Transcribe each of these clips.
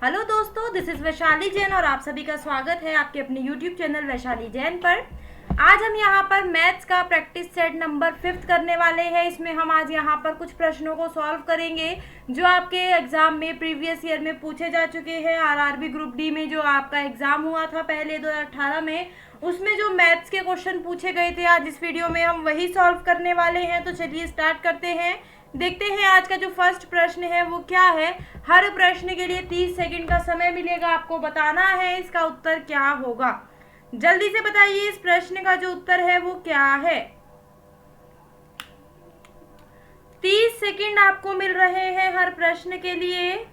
Hello दोस्तों, this is Vaishali Jain और आप सभी का स्वागत है आपके अपने यूट्यूब चैनल वैशाली जैन पर। आज हम यहाँ पर मैथ्स का प्रैक्टिस सेट नंबर 5 करने वाले हैं। इसमें हम आज यहाँ पर कुछ प्रश्नों को सॉल्व करेंगे जो आपके एग्जाम में प्रीवियस ईयर में पूछे जा चुके हैं। आरआरबी ग्रुप डी में जो आपका एग्जाम हुआ था पहले 2018 में, उसमें जो मैथ्स के क्वेश्चन पूछे गए थे, आज इस वीडियो में हम वही सॉल्व करने वाले हैं। तो चलिए स्टार्ट करते हैं। देखते हैं आज का जो फर्स्ट प्रश्न है वो क्या है। हर प्रश्न के लिए 30 सेकंड का समय मिलेगा, आपको बताना है इसका उत्तर क्या होगा। जल्दी से बताइए इस प्रश्न का जो उत्तर है वो क्या है। 30 सेकंड आपको मिल रहे हैं हर प्रश्न के लिए।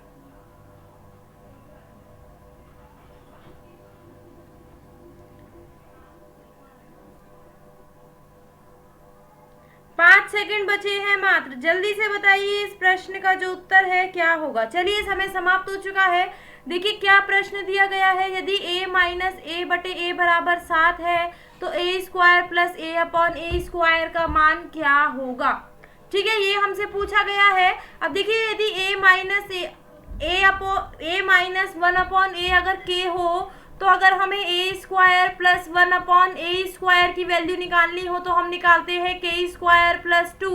सेकंड बचे हैं मात्र। जल्दी से बताइए इस प्रश्न का जो उत्तर है क्या होगा। चलिए समय समाप्त हो चुका है। देखिए क्या प्रश्न दिया गया है। यदि a माइनस ए बटे ए बराबर 7 है तो a square plus A upon a square का मान क्या होगा। ठीक है, ये हमसे पूछा गया है। अब देखिए यदि a minus a minus 1 upon a अगर k हो तो अगर हमें a square plus 1 upon a square की वैल्यू निकालनी हो तो हम निकालते हैं के स्क्वायर प्लस 2।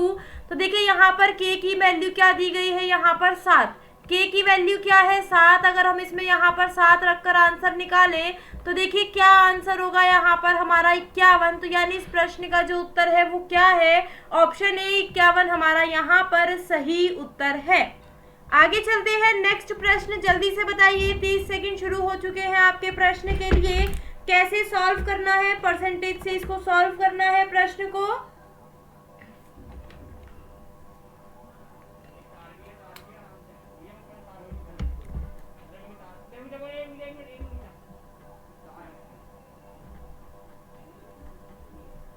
तो देखिए यहाँ पर के की वैल्यू क्या दी गई है, यहाँ पर 7। के की वैल्यू क्या है 7। अगर हम इसमें यहाँ पर 7 रखकर आंसर निकालें तो देखिए क्या आंसर होगा यहाँ पर हमारा 51। तो यानी इस प्रश्न का जो उत्तर है वो क्या है, ऑप्शन ए 51 हमारा यहाँ पर सही उत्तर है। आगे चलते हैं नेक्स्ट प्रश्न। जल्दी से बताइए, 30 सेकंड शुरू हो चुके हैं आपके प्रश्न के लिए। कैसे सॉल्व करना है, परसेंटेज से इसको सॉल्व करना है प्रश्न को।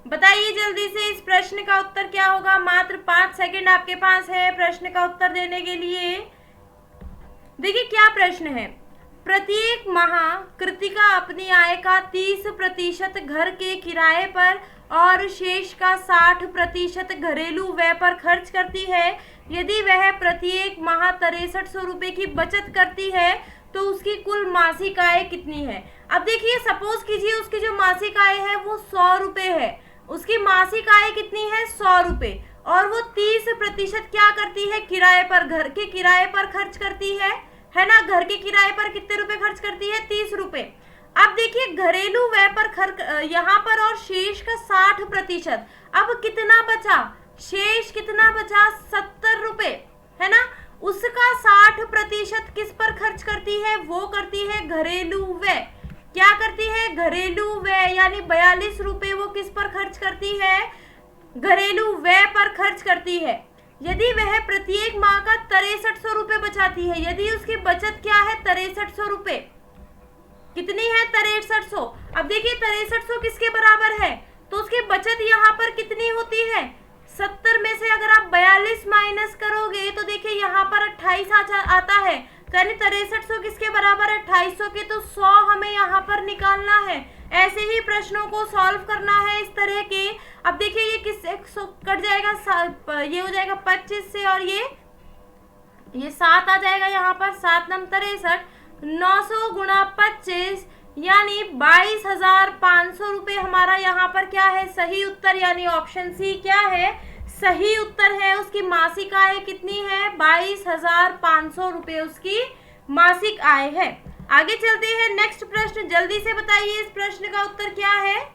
बताइए जल्दी से इस प्रश्न का उत्तर क्या होगा। मात्र 5 सेकंड आपके पास है प्रश्न का उत्तर देने के लिए। देखिए क्या प्रश्न है। प्रत्येक माह कृतिका अपनी आय का 30% घर के किराए पर और शेष का 60% घरेलू व्यय पर खर्च करती है। यदि वह प्रत्येक माह 6300 रुपए की बचत करती है तो उसकी कुल मासिक आय कितनी है। अब देखिए सपोज कीजिए उसकी जो मासिक आय है वो 100 रुपए है। उसकी मासिक आय कितनी है 100 रुपए, और वो 30% क्या करती है, किराए पर, घर के किराए पर खर्च करती है ना। घर के किराए पर कितने रुपए खर्च करती है, 30 रुपए। अब देखिए घरेलू व्यय पर खर्च यहाँ पर और शेष का 60%। अब कितना बचा, शेष कितना बचा 70 रुपए, है ना। उसका 60% किस पर खर्च करती है, वो करती है घरेलू व्यय। क्या करती है, घरेलू व्यय, यानी 42 रुपए वो किस पर खर्च करती है, घरेलू व्यय पर खर्च करती है। यदि वह प्रत्येक माह का 6300 रुपए बचाती है, यदि उसकी बचत क्या है 6300 रुपए, कितनी है 6300। अब देखिए 6300 किसके बराबर है, तो उसकी बचत यहाँ पर कितनी होती है 70 में से अगर आप 42 माइनस करोगे तो देखिए यहाँ पर 28 आता है। यानी 6300 किसके बराबर है, 2800 के। तो 100 हमें यहाँ पर निकालना है। ऐसे ही प्रश्नों को सॉल्व करना है इस तरह के। अब देखिए ये किससे कट जाएगा, ये हो जाएगा 25 से, और ये 7 आ जाएगा यहाँ पर, 7 नम 63, 900 गुणा 25 यानी 22,500 रुपए हमारा यहाँ पर क्या है, सही उत्तर। यानी ऑप्शन सी क्या है, सही उत्तर है। उसकी मासिक आय कितनी है, 22,500 रुपए उसकी मासिक आय है। आगे चलते हैं नेक्स्ट प्रश्न। जल्दी से बताइए इस प्रश्न का उत्तर क्या है।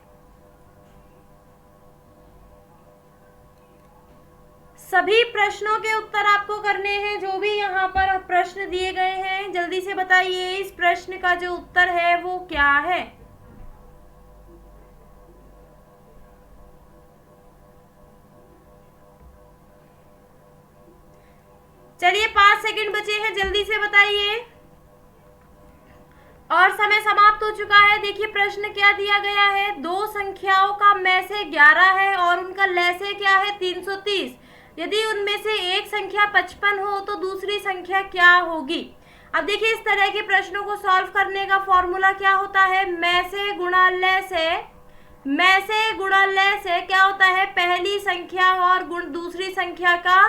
सभी प्रश्नों के उत्तर आपको करने हैं जो भी यहाँ पर प्रश्न दिए गए हैं। जल्दी से बताइए इस प्रश्न का जो उत्तर है वो क्या है। चलिए 5 सेकंड बचे हैं, जल्दी से बताइए। और समय समाप्त हो चुका है। देखिए प्रश्न क्या दिया गया है, दो संख्याओं का में से 11 है और उनका लैसे क्या है 330। यदि उनमें से एक संख्या 55 हो तो दूसरी संख्या क्या होगी। अब देखिए इस तरह के प्रश्नों को सॉल्व करने का फॉर्मूला क्या होता है, में से गुणा ले से। में से गुणा ले से क्या होता है, पहली संख्या और दूसरी संख्या का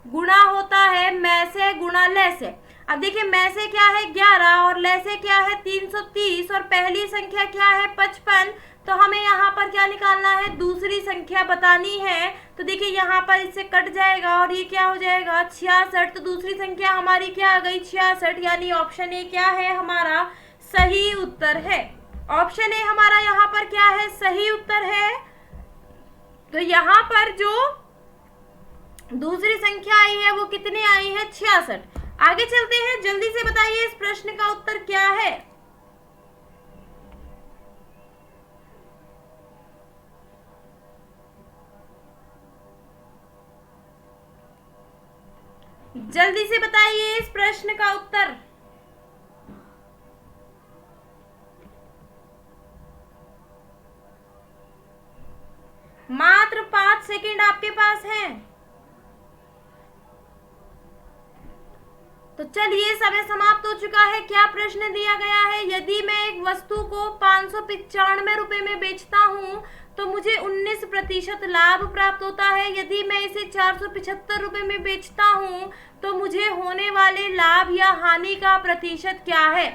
गुणा होता है में से गुणा ले से। अब देखिए मैं से क्या है 11 और ले से क्या है 330 और पहली संख्या क्या है 55, तो हमें यहाँ पर क्या निकालना है, दूसरी संख्या बतानी है। तो देखिए यहाँ पर इससे कट जाएगा और ये क्या हो जाएगा 66, तो दूसरी संख्या हमारी क्या आ गई 66, यानी ऑप्शन ए क्या है हमारा सही उत्तर है। ऑप्शन ए हमारा यहाँ पर क्या है सही उत्तर है। तो यहाँ पर जो दूसरी संख्या आई है वो कितनी आई है 66। आगे चलते हैं, जल्दी से बताइए इस प्रश्न का उत्तर क्या है। जल्दी से बताइए इस प्रश्न का उत्तर। मात्र 5 सेकंड आपके पास हैं। तो चलिए समय समाप्त हो चुका है। क्या प्रश्न दिया गया है, यदि मैं एक वस्तु को 595 रुपए में बेचता हूं तो मुझे 19% लाभ प्राप्त होता है। यदि मैं इसे 475 रुपए में बेचता हूं तो मुझे होने वाले लाभ या हानि का प्रतिशत क्या है।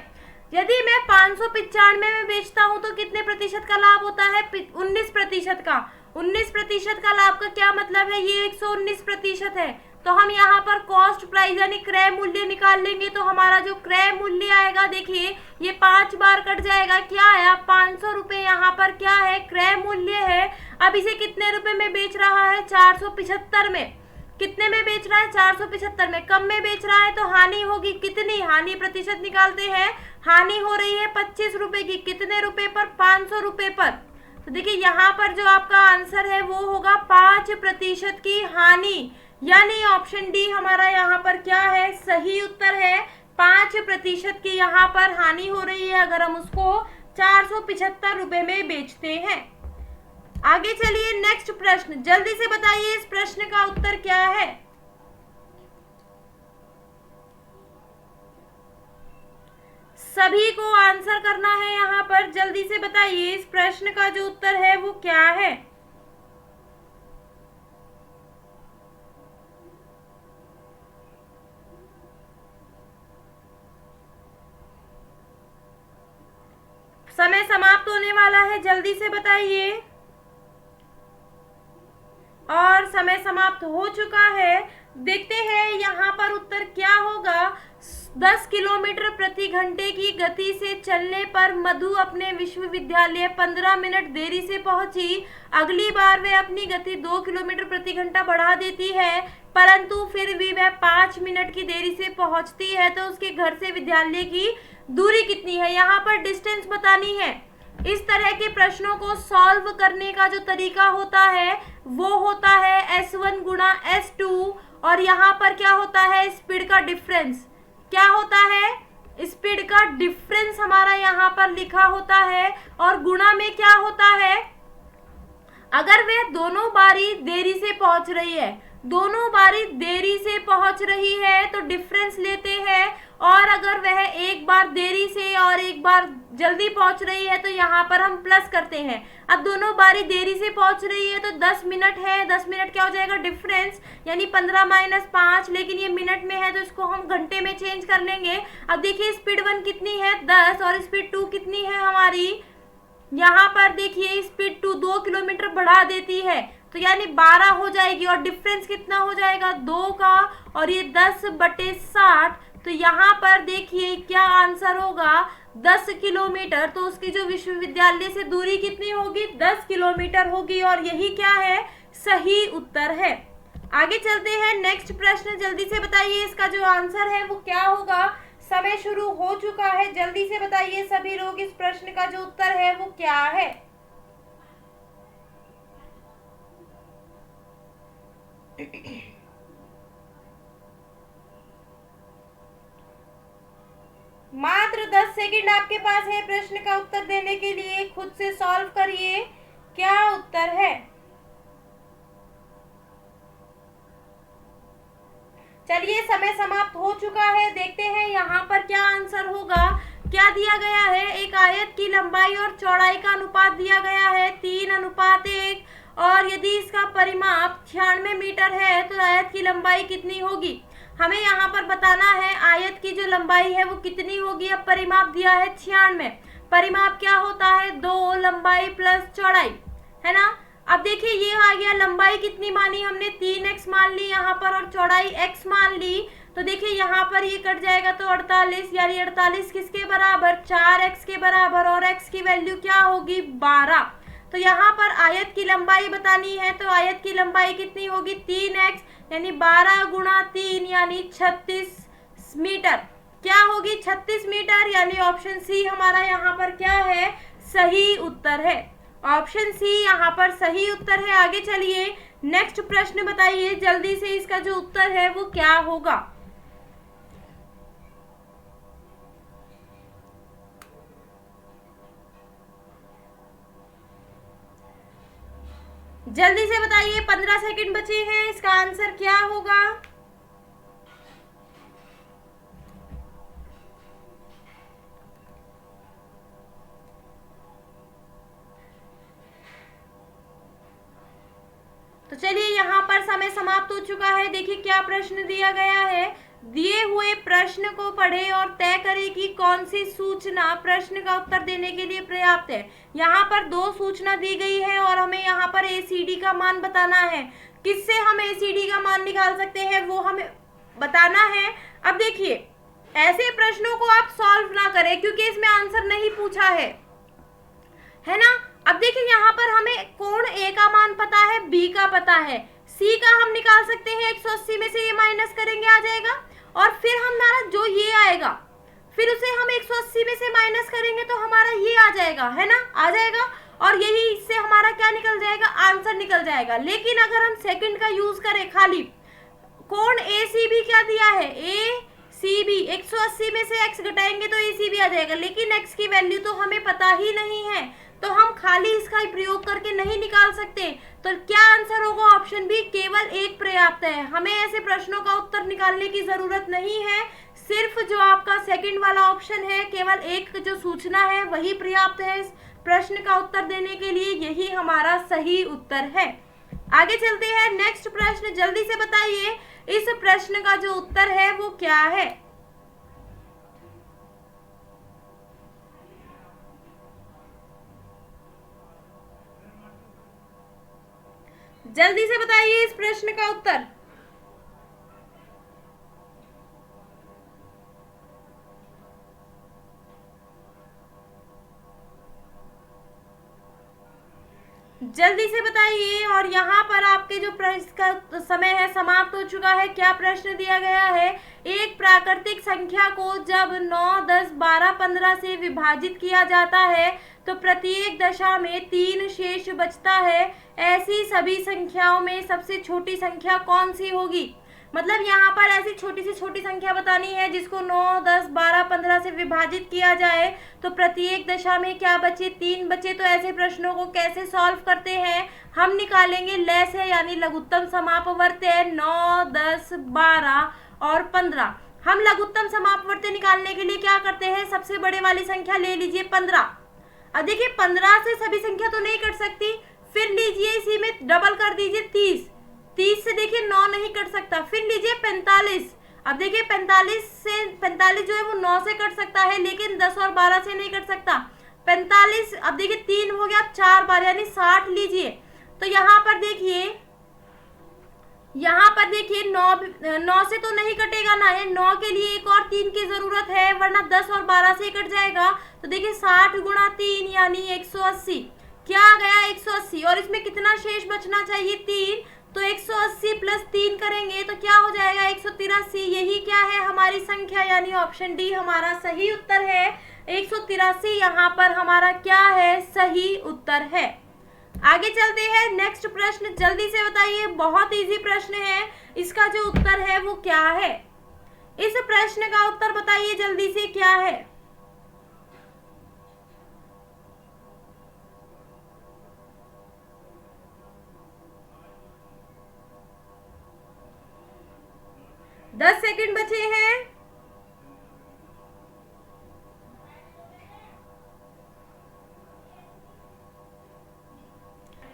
यदि मैं 595 में बेचता हूं तो कितने प्रतिशत का लाभ होता है 19% का। 19% का लाभ का क्या मतलब है, ये 119% है। तो हम यहाँ पर कॉस्ट प्राइस यानी क्रय मूल्य निकाल लेंगे। तो हमारा जो क्रय मूल्य आएगा, देखिए ये 5 बार कट जाएगा, क्या आया 500 रुपए यहाँ पर क्या है क्रय मूल्य है। अब इसे कितने रुपए में बेच रहा है 475 में। कितने में बेच रहा है 475 में, कम में बेच रहा है तो हानि होगी कितनी, हानि प्रतिशत निकालते हैं। हानि हो रही है 25 रुपए की, कितने रुपए पर 500 रुपए पर। तो देखिए यहाँ पर जो आपका आंसर है वो होगा 5% की हानि, यानी ऑप्शन डी हमारा यहाँ पर क्या है सही उत्तर है। 5% की यहाँ पर हानि हो रही है अगर हम उसको 475 रुपए में बेचते हैं। आगे चलिए नेक्स्ट प्रश्न, जल्दी से बताइए इस प्रश्न का उत्तर क्या है। सभी को आंसर करना है यहाँ पर, जल्दी से बताइए इस प्रश्न का जो उत्तर है वो क्या है। समय समाप्त होने वाला है, जल्दी से बताइए। और समय समाप्त हो चुका है। देखते हैं यहाँ पर उत्तर क्या होगा। 10 किलोमीटर प्रति घंटे की गति से चलने पर मधु अपने विश्वविद्यालय 15 मिनट देरी से पहुंची। अगली बार वह अपनी गति 2 किलोमीटर प्रति घंटा बढ़ा देती है, परंतु फिर भी वह 5 मिनट की देरी से पहुंचती है। तो उसके घर से विद्यालय की दूरी कितनी है, यहाँ पर डिस्टेंस बतानी है। इस तरह के प्रश्नों को सॉल्व करने का जो तरीका होता है वो होता है S1 गुणा S2, और यहाँ पर क्या होता है स्पीड का डिफरेंस। क्या होता है स्पीड का डिफरेंस हमारा यहाँ पर लिखा होता है, और गुणा में क्या होता है, अगर वह दोनों बारी देरी से पहुंच रही है, दोनों बारी देरी से पहुंच रही है तो डिफरेंस लेते हैं, और अगर वह एक बार देरी से और एक बार जल्दी पहुंच रही है तो यहाँ पर हम प्लस करते हैं। अब दोनों बारी देरी से पहुंच रही है तो 10 मिनट है, 10 मिनट क्या हो जाएगा डिफरेंस, यानी 15 माइनस 5, लेकिन ये मिनट में है तो इसको हम घंटे में चेंज कर लेंगे। अब देखिए स्पीड 1 कितनी है 10 और स्पीड 2 कितनी है हमारी, यहाँ पर देखिए स्पीड 2 किलोमीटर बढ़ा देती है तो यानी 12 हो जाएगी, और डिफरेंस कितना हो जाएगा 2 का, और ये 10/60। तो यहाँ पर देखिए क्या आंसर होगा 10 किलोमीटर। तो उसकी जो विश्वविद्यालय से दूरी कितनी होगी 10 किलोमीटर होगी, और यही क्या है सही उत्तर है। आगे चलते हैं नेक्स्ट प्रश्न, जल्दी से बताइए इसका जो आंसर है वो क्या होगा। समय शुरू हो चुका है, जल्दी से बताइए सभी लोग इस प्रश्न का जो उत्तर है वो क्या है। मात्र 10 सेकंड आपके पास है प्रश्न का उत्तर देने के लिए, खुद से सॉल्व करिए क्या उत्तर है। चलिए समय समाप्त हो चुका है, देखते हैं यहाँ पर क्या आंसर होगा। क्या दिया गया है, एक आयत की लंबाई और चौड़ाई का अनुपात दिया गया है 3:1, और यदि इसका परिमाप 96 मीटर है तो आयत की लंबाई कितनी होगी। हमें यहाँ पर बताना है आयत की जो लंबाई है वो कितनी होगी। अब परिमाप दिया है 96। परिमाप क्या होता है, 2 लंबाई प्लस चौड़ाई, है ना। अब देखिए ये आ गया, लंबाई कितनी मानी हमने, 3x मान ली यहाँ पर और चौड़ाई x मान ली। तो देखिए यहाँ पर ये कट जाएगा तो 48, यानी 48 किसके बराबर, 4x के बराबर, और x की वैल्यू क्या होगी, 12। तो यहाँ पर आयत की लंबाई बतानी है, तो आयत की लंबाई कितनी होगी, 3x, यानी 12 गुणा 3 यानी 36 मीटर। क्या होगी, 36 मीटर, यानी ऑप्शन सी हमारा यहाँ पर क्या है, सही उत्तर है। ऑप्शन सी यहाँ पर सही उत्तर है। आगे चलिए, नेक्स्ट प्रश्न बताइए जल्दी से, इसका जो उत्तर है वो क्या होगा। जल्दी से बताइए, 15 सेकंड बचे हैं, इसका आंसर क्या होगा। तो चलिए यहाँ पर समय समाप्त हो चुका है। देखिए क्या प्रश्न दिया गया है, दिए हुए प्रश्न को पढ़े और तय करें कि कौन सी सूचना प्रश्न का उत्तर देने के लिए पर्याप्त है। यहाँ पर 2 सूचना दी गई है और हमें यहाँ पर ACD का मान बताना है। किससे हम ACD का मान निकाल सकते हैं वो हमें बताना है। अब देखिए ऐसे प्रश्नों को आप सॉल्व ना करें क्योंकि इसमें आंसर नहीं पूछा है ना। अब देखिए यहाँ पर हमें कोण A का मान पता है, B का पता है, C का हम निकाल सकते हैं, 180 में से ये माइनस करेंगे आ जाएगा, और फिर हमारा जो ये आएगा फिर उसे हम 180 में से माइनस करेंगे तो हमारा ये आ जाएगा, है ना, आ जाएगा, और यही इससे हमारा क्या निकल जाएगा, आंसर निकल जाएगा। लेकिन अगर हम सेकंड का यूज करें खाली, कोण ACB क्या दिया है, ACB, 180 में से x घटाएंगे तो ACB आ जाएगा, लेकिन x की वैल्यू तो हमें पता ही नहीं है, तो हम खाली इसका प्रयोग करके नहीं निकाल सकते। तो क्या आंसर होगा, ऑप्शन बी, केवल एक पर्याप्त है। हमें ऐसे प्रश्नों का उत्तर निकालने की जरूरत नहीं है, सिर्फ जो आपका सेकंड वाला ऑप्शन है, केवल एक जो सूचना है वही पर्याप्त है इस प्रश्न का उत्तर देने के लिए, यही हमारा सही उत्तर है। आगे चलते हैं, नेक्स्ट प्रश्न जल्दी से बताइए, इस प्रश्न का जो उत्तर है वो क्या है। जल्दी से बताइए इस प्रश्न का उत्तर। जल्दी से बताइए, और यहाँ पर आपके जो प्रश्न का समय है समाप्त हो चुका है। क्या प्रश्न दिया गया है, एक प्राकृतिक संख्या को जब 9, 10, 12, 15 से विभाजित किया जाता है तो प्रत्येक दशा में 3 शेष बचता है। ऐसी सभी संख्याओं में सबसे छोटी संख्या कौन सी होगी। मतलब यहाँ पर ऐसी छोटी से छोटी संख्या बतानी है जिसको 9, 10, 12, 15 से विभाजित किया जाए तो प्रत्येक दशा में क्या बचे, 3 बचे। तो ऐसे प्रश्नों को कैसे सॉल्व करते हैं, हम निकालेंगे लय से, यानी लघुत्तम समापवर्त्य 9, 10, 12 और 15। हम लघुत्तम समापवर्त्य निकालने के लिए क्या करते हैं, सबसे बड़े वाली संख्या ले लीजिए 15। अब देखिए 15 से सभी संख्या तो नहीं कट सकती, फिर लीजिए इसी में डबल कर दीजिए 30। 30 से देखिए 9 नहीं कट सकता, फिर लीजिए 45। अब देखिए 45 जो है वो 9 से कट सकता है, लेकिन 10 और 12 से नहीं कट सकता। 45, अब देखिए 3 हो गया, 4 बार यानी 60 लीजिए। तो यहाँ पर देखिए 9 से तो नहीं कटेगा ना, ये 9 के लिए एक और 3 की जरूरत है, वरना 10 और 12 से कट जाएगा। तो देखिए 60 गुणा 3 यानी 180। क्या आ गया, 180, और इसमें कितना शेष बचना चाहिए, 3। तो 180 प्लस 3 करेंगे तो क्या हो जाएगा, 183। यही क्या है, हमारी संख्या, यानी ऑप्शन डी हमारा सही उत्तर है। 183 यहाँ पर हमारा क्या है, सही उत्तर है। आगे चलते हैं, नेक्स्ट प्रश्न जल्दी से बताइए, बहुत इजी प्रश्न है, इसका जो उत्तर है वो क्या है। इस प्रश्न का उत्तर बताइए जल्दी से, क्या है। दस सेकंड बचे हैं।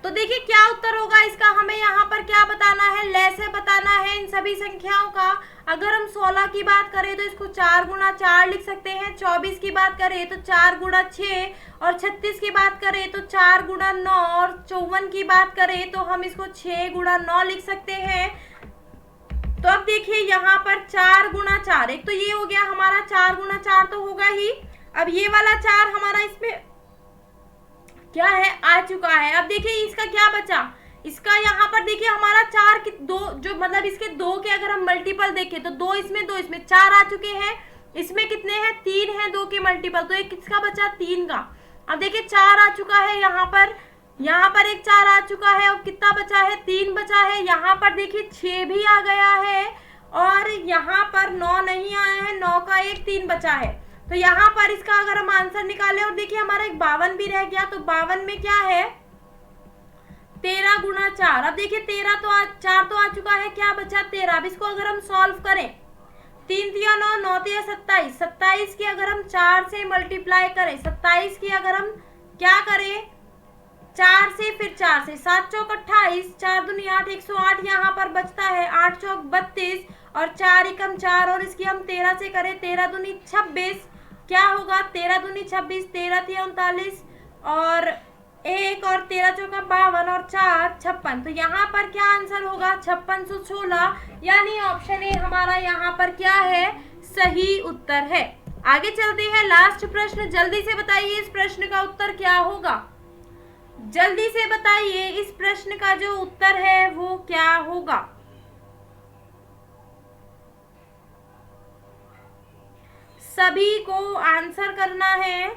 तो देखिए क्या उत्तर होगा इसका, हमें यहाँ पर क्या बताना है, लैसे बताना है इन सभी संख्याओं का। अगर हम 16 की बात करें तो इसको 4 गुणा 4 लिख सकते हैं, 24 की बात करें तो 4 गुणा 6, और 36 की बात करें तो 4 गुणा 9, और 54 की बात करें तो हम इसको 6 गुणा 9 लिख सकते हैं। तो अब देखिए यहाँ पर 4 गुणा 4, एक तो ये हो गया हमारा, 4 गुणा 4 तो होगा ही। अब ये वाला 4 हमारा इसमें क्या है, आ चुका है। अब देखिए इसका क्या बचा, इसका यहाँ पर देखिए हमारा 4 की दो, जो मतलब इसके 2 के अगर हम मल्टीपल देखें तो 2 इसमें 2 इसमें 4 आ चुके हैं। इसमें कितने हैं, 3 हैं 2 के मल्टीपल, तो एक किसका बचा, 3 का। अब देखिए 4 आ चुका है यहाँ पर एक 4 आ चुका है। अब कितना बचा है, 3 बचा है। यहाँ पर देखिए 6 भी आ गया है, और यहाँ पर 9 नहीं आया है, 9 का एक 3 बचा है। तो यहाँ पर इसका अगर हम आंसर निकालें, और देखिए हमारा एक 52 भी रह गया, तो 52 में क्या है, 13 गुणा 4। अब देखिए 4 तो आ चुका है, क्या बचा 13। अब इसको अगर हम सॉल्व करें, 3 तिया 9, 9 तिया 27, 27 की अगर हम 4 से मल्टीप्लाई करें, 27 की अगर हम क्या करें, 4 से फिर 4 से, 7 चौक 28, 4 दूनी 8, 108 यहाँ पर बचता है, 8 चौक 32, और 4 एकम 4, और इसकी हम 13 से करें, 13 दूनी 26, क्या होगा, 13 दूनी 26, 13 तिया 39, और 1 और 13 चौका 52, और 4 56। तो यहाँ पर क्या आंसर होगा, 5616, यानी ऑप्शन ए हमारा यहाँ पर क्या है, सही उत्तर है। आगे चलते हैं, लास्ट प्रश्न, जल्दी से बताइए इस प्रश्न का उत्तर क्या होगा, जल्दी से बताइए इस प्रश्न का जो उत्तर है वो क्या होगा। सभी को आंसर करना है।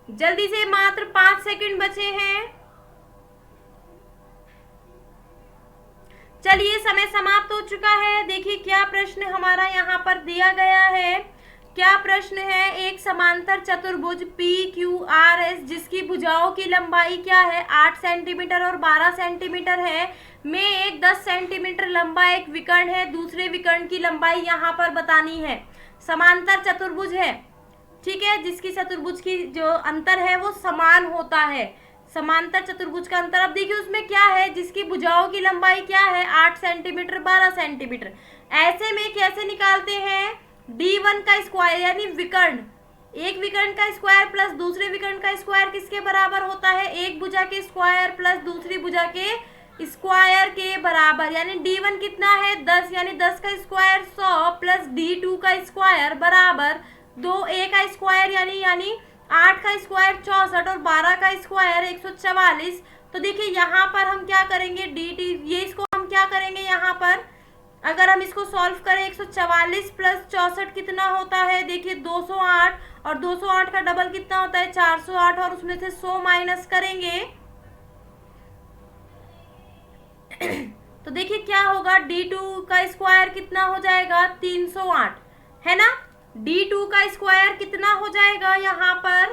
जल्दी से, मात्र 5 सेकंड बचे हैं। चलिए समय समाप्त हो चुका है। देखिए क्या प्रश्न हमारा यहाँ पर दिया गया है, क्या प्रश्न है, एक समांतर चतुर्भुज PQRS जिसकी भुजाओं की लंबाई क्या है, 8 सेंटीमीटर और 12 सेंटीमीटर है, में एक 10 सेंटीमीटर लंबा एक विकर्ण है, दूसरे विकर्ण की लंबाई यहाँ पर बतानी है। समांतर चतुर्भुज है, ठीक है, जिसकी चतुर्भुज की जो अंतर है वो समान होता है, समांतर चतुर्भुज का अंतर। अब देखिए उसमें क्या है, जिसकी भुजाओं की लंबाई क्या है, 8 सेंटीमीटर 12 सेंटीमीटर। ऐसे में कैसे निकालते हैं, D1 का स्क्वायर, यानी विकर्ण, एक विकर्ण का स्क्वायर प्लस दूसरे विकर्ण का स्क्वायर किसके बराबर होता है, एक भुजा के स्क्वायर प्लस दूसरी भुजा के स्क्वायर के बराबर, यानी D1 कितना है 10, यानी 10 का स्क्वायर 100 प्लस D2 का स्क्वायर बराबर 2a का स्क्वायर, यानी 8 का स्क्वायर 64 और 12 का स्क्वायर 144। तो देखिए यहाँ पर हम क्या करेंगे, dt, ये इसको हम क्या करेंगे, यहाँ पर अगर हम इसको सॉल्व करें, 144 प्लस 64 कितना होता है, देखिए 208, और 208 का डबल कितना होता है 408, और उसमें से 100 माइनस करेंगे तो देखिए क्या होगा, D2 का स्क्वायर कितना हो जाएगा 308, है ना। D2 का स्क्वायर कितना हो जाएगा, यहाँ पर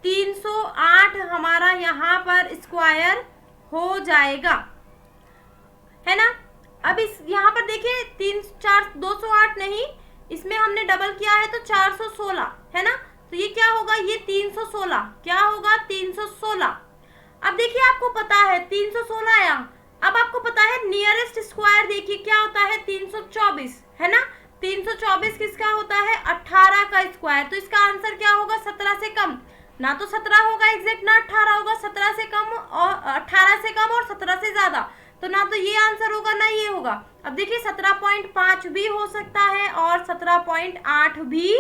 308 हमारा यहाँ पर स्क्वायर हो जाएगा, है ना। अब इस यहाँ पर देखिए 208 नहीं, इसमें हमने डबल किया है तो 416, है ना। तो ये क्या होगा, ये 316, क्या होगा 316। अब देखिए आपको पता है 316 आया, अब आपको पता है नियरेस्ट स्क्वायर देखिए क्या होता है 324, है ना। 324 किसका होता है, 18 का स्क्वायर। तो इसका आंसर क्या होगा, 17 से कम, ना तो 17 होगा एग्जैक्ट, ना 18 होगा, 17 से कम और 18 से कम और 17 से ज्यादा, तो ना तो ये आंसर होगा ना ये होगा। अब देखिए 17.5 भी हो सकता है और 17.8 भी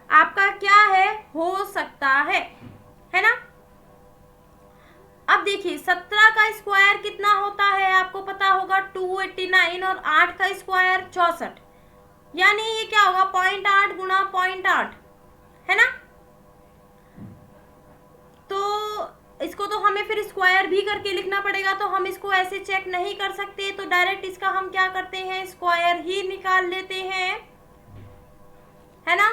आपका क्या है, हो सकता है ना। अब देखिए 17 का स्क्वायर कितना होता है आपको पता होगा 289, और 8 का स्क्वायर 64, यानी ये क्या होगा 0.8 गुणा 0.8, है ना। तो इसको तो हमें फिर स्क्वायर भी करके लिखना पड़ेगा, तो हम इसको ऐसे चेक नहीं कर सकते, तो डायरेक्ट इसका हम क्या करते हैं, स्क्वायर ही निकाल लेते हैं, है ना।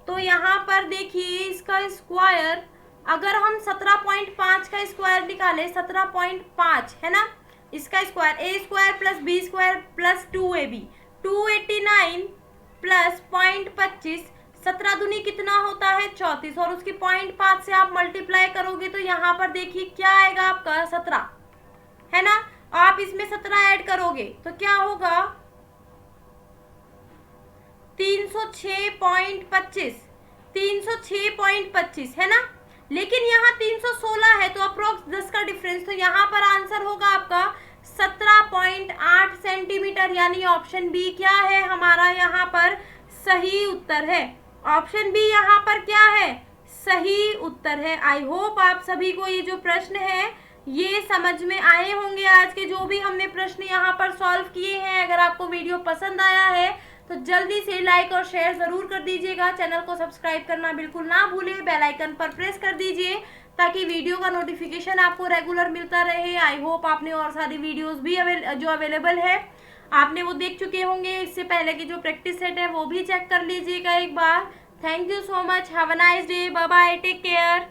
तो यहाँ पर देखिए इसका स्क्वायर, अगर हम 17.5 का स्क्वायर निकाले, 17.5, है ना, इसका square a square plus b square plus 2ab, 289 plus 0.25, 17 दूनी कितना होता है 34, और उसकी 0.5 से आप मल्टीप्लाई करोगे तो यहाँ पर देखिए क्या आएगा आपका 17, है ना। आप इसमें 17 ऐड करोगे तो क्या होगा 306.25, 306.25, है ना। लेकिन यहाँ 316 है तो अप्रोक्स 10 का डिफरेंस, तो यहाँ पर आंसर होगा आपका 17.8 सेंटीमीटर, यानी ऑप्शन बी क्या है हमारा यहाँ पर सही उत्तर है। ऑप्शन बी यहाँ पर क्या है सही उत्तर है। आई होप आप सभी को ये जो प्रश्न है ये समझ में आए होंगे। आज के जो भी हमने प्रश्न यहाँ पर सॉल्व किए हैं, अगर आपको वीडियो पसंद आया है तो जल्दी से लाइक और शेयर जरूर कर दीजिएगा। चैनल को सब्सक्राइब करना बिल्कुल ना भूलिए, बेल आइकन पर प्रेस कर दीजिए ताकि वीडियो का नोटिफिकेशन आपको रेगुलर मिलता रहे। आई होप आपने और सारी वीडियोस भी जो अवेलेबल है आपने वो देख चुके होंगे। इससे पहले की जो प्रैक्टिस सेट है वो भी चेक कर लीजिएगा एक बार। Thank you so much, have a nice day, bye bye, take care.